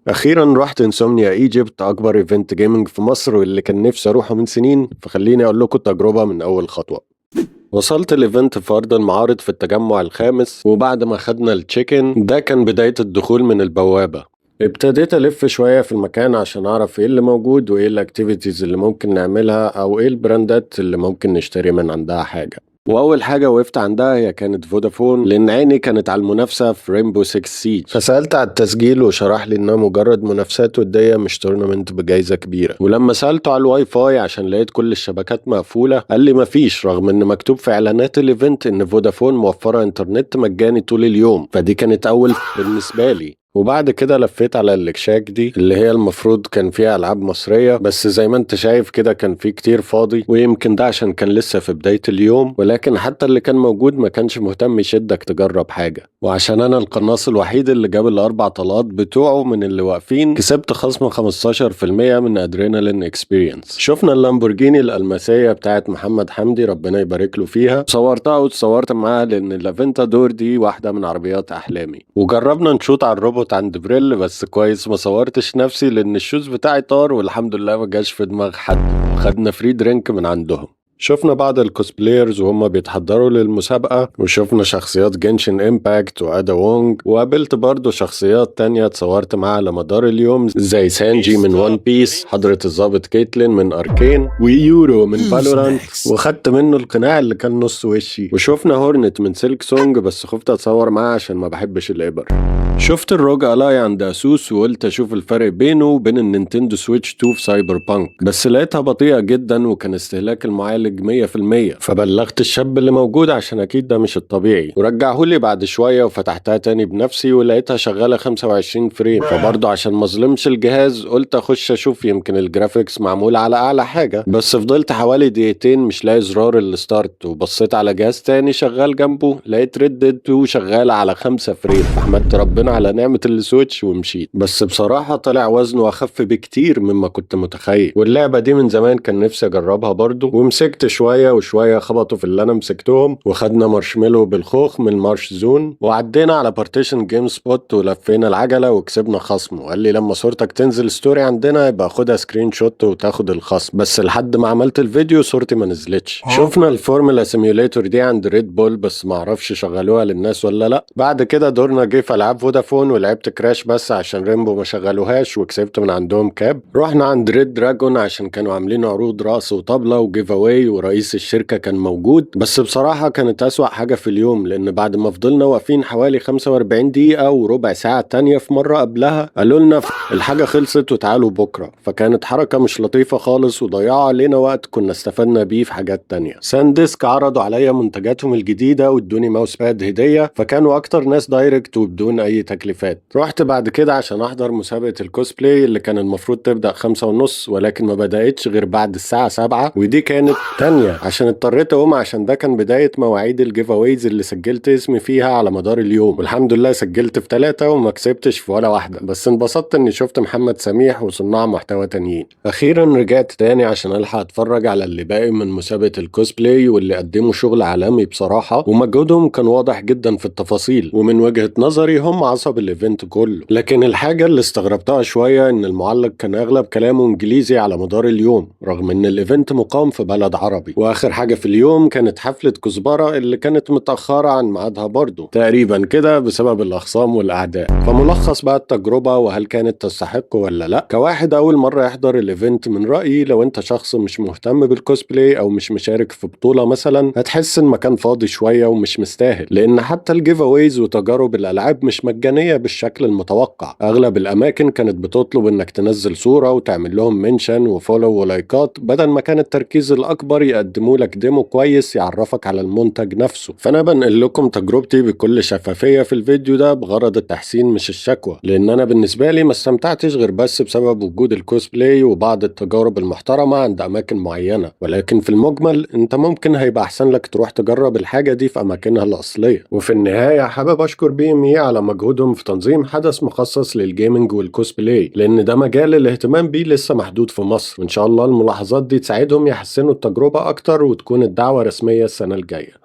اخيرا رحت انسومنيا ايجيبت، اكبر ايفنت جيمنج في مصر واللي كان نفسي اروحه من سنين. فخليني اقول لكم التجربه من اول خطوه. وصلت الايفنت في ارض المعارض في التجمع الخامس، وبعد ما خدنا التشيكن ده كان بدايه الدخول من البوابه. ابتديت الف شويه في المكان عشان اعرف ايه اللي موجود وايه الاكتيفيتيز اللي ممكن نعملها او ايه البراندات اللي ممكن نشتري من عندها حاجه. واول حاجه وقفت عندها هي كانت فودافون، لان عيني كانت على المنافسه في رينبو 6 سيج. فسالت على التسجيل وشرح لي انها مجرد منافسات وديه مش تورنمنت بجائزه كبيره. ولما سالته على الواي فاي عشان لقيت كل الشبكات مقفوله قال لي مفيش، رغم ان مكتوب في اعلانات الايفنت ان فودافون موفره انترنت مجاني طول اليوم. فدي كانت اول بالنسبه لي. وبعد كده لفيت على الاكشاك دي اللي هي المفروض كان فيها العاب مصريه، بس زي ما انت شايف كده كان في كتير فاضي، ويمكن ده عشان كان لسه في بدايه اليوم. ولكن حتى اللي كان موجود ما كانش مهتم يشدك تجرب حاجه. وعشان انا القناص الوحيد اللي جاب الاربع طلقات بتوعه من اللي واقفين، كسبت خصم 15% من ادرينالين اكسبيرينس. شفنا اللامبورجيني الالماسيه بتاعت محمد حمدي، ربنا يبارك له فيها، صورتها واتصورت معاها لان الافنتادور دي واحده من عربيات احلامي. وجربنا نشوط على الروبوت عند بريل، بس كويس ما صورتش نفسي لان الشوز بتاعي طار، والحمد لله ما جاش في دماغ حد. وخدنا فري درينك من عندهم. شفنا بعض الكوسبلايرز وهم بيتحضروا للمسابقة، وشفنا شخصيات جنشن امباكت وأدا وونج، وقابلت برضو شخصيات تانية اتصورت معاها على مدار اليوم زي سانجي من وان بيس، حضرة الضابط كيتلين من أركين، ويورو من فالورانت، وخدت منه القناع اللي كان نص وشي. وشفنا هورنت من سيلك سونج، بس خفت اتصور معاه عشان ما بحبش الإبر. شفت الروج الاي عند اسوس وقلت اشوف الفرق بينه وبين النينتندو سويتش 2 في سايبر بانك، بس لقيتها بطيئة جدا وكان استهلاك المعالج 100%. فبلغت الشاب اللي موجود عشان اكيد ده مش الطبيعي، ورجعهولي بعد شوية وفتحتها تاني بنفسي ولقيتها شغالة 25 فريم. فبرضه عشان ما اظلمش الجهاز قلت اخش اشوف يمكن الجرافيكس معمول على اعلى حاجة. بس فضلت حوالي دقيقتين مش لاقي زرار الستارت، وبصيت على جهاز تاني شغال جنبه لقيت ريد 2 شغالة على 5 فريم. فحمدت ربنا على نعمة السويتش ومشيت. بس بصراحة طلع وزنه أخف بكتير مما كنت متخيل، واللعبة دي من زمان كان نفسي أجربها برضو. ومسكت شوية وشوية خبطوا في اللي أنا مسكتهم، وخدنا مارشميلو بالخوخ من مارش زون، وعدينا على بارتيشن جيم سبوت ولفينا العجلة وكسبنا خصم. وقال لي لما صورتك تنزل ستوري عندنا يبقى خدها سكرين شوت وتاخد الخصم، بس لحد ما عملت الفيديو صورتي ما نزلتش. شفنا الفورمولا سيميوليتور دي عند ريد بول، بس معرفش شغلوها للناس ولا لا. بعد كده دورنا جه في ألعاب فودافون ولعبت كراش بس عشان ريمبو ما شغلوهاش، وكسبت من عندهم كاب. رحنا عند ريد دراجون عشان كانوا عاملين عروض رقص وطبلة وجيف اواي، ورئيس الشركة كان موجود. بس بصراحة كانت أسوأ حاجة في اليوم، لأن بعد ما فضلنا واقفين حوالي 45 دقيقة وربع ساعة تانية في مرة قبلها قالوا لنا الحاجة خلصت وتعالوا بكرة. فكانت حركة مش لطيفة خالص وضيعوا علينا وقت كنا استفدنا بيه في حاجات تانية. سانديسك عرضوا عليا منتجاتهم الجديدة وادوني ماوس باد هدية، فكانوا أكتر ناس دايركت وبدون أي تكليفات. رحت بعد كده عشان احضر مسابقة الكوسبلاي اللي كان المفروض تبدأ 5:30، ولكن ما بدأتش غير بعد الساعة 7، ودي كانت تانية عشان اضطريت اقوم عشان ده كان بداية مواعيد الجيف اويز اللي سجلت اسمي فيها على مدار اليوم. والحمد لله سجلت في 3 وما كسبتش في ولا واحدة، بس انبسطت اني شفت محمد سميح وصناع محتوى تانيين. اخيرا رجعت تاني عشان الحق اتفرج على اللي باقي من مسابقة الكوسبلاي، واللي قدموا شغل عالمي بصراحة، ومجهودهم كان واضح جدا في التفاصيل، ومن وجهة نظري هم عصب الايفنت كله. لكن الحاجة اللي استغربتها شوية ان المعلق كان اغلب كلامه انجليزي على مدار اليوم، رغم ان الايفنت مقام في بلد عربي. واخر حاجة في اليوم كانت حفلة كزبرة اللي كانت متأخرة عن ميعادها برضو تقريبا كده بسبب الاخصام والاعداء. فملخص بقى التجربة وهل كانت تستحق ولا لا. كواحد اول مرة يحضر الايفنت، من رأيي لو انت شخص مش مهتم بالكوسبلاي او مش مشارك في بطولة مثلا، هتحس ان مكان فاضي شوية ومش مستاهل، لان حتى الجيف اويز وتجارب الالعاب مش مجانية بالشكل المتوقع. اغلب الاماكن كانت بتطلب انك تنزل صورة وتعمل لهم منشن وفولو ولايكات، بدل ما كان التركيز الاكبر يقدموا لك ديمو كويس يعرفك على المنتج نفسه. فانا بنقل لكم تجربتي بكل شفافية في الفيديو ده بغرض التحسين مش الشكوى، لان انا بالنسبة لي ما استمتعتش غير بس بسبب وجود الكوسبلاي وبعض التجارب المحترمة عند اماكن معينة. ولكن في المجمل انت ممكن هيبقى احسن لك تروح تجرب الحاجة دي في اماكنها الاصلية. وفي النهاية حابب اشكر BME على مجهودهم في تنظيم حدث مخصص للجيمنج والكوسبلاي، لان ده مجال الاهتمام بيه لسه محدود في مصر، وان شاء الله الملاحظات دي تساعدهم يحسنوا التجربة اكتر وتكون الدعوة رسمية السنة الجاية.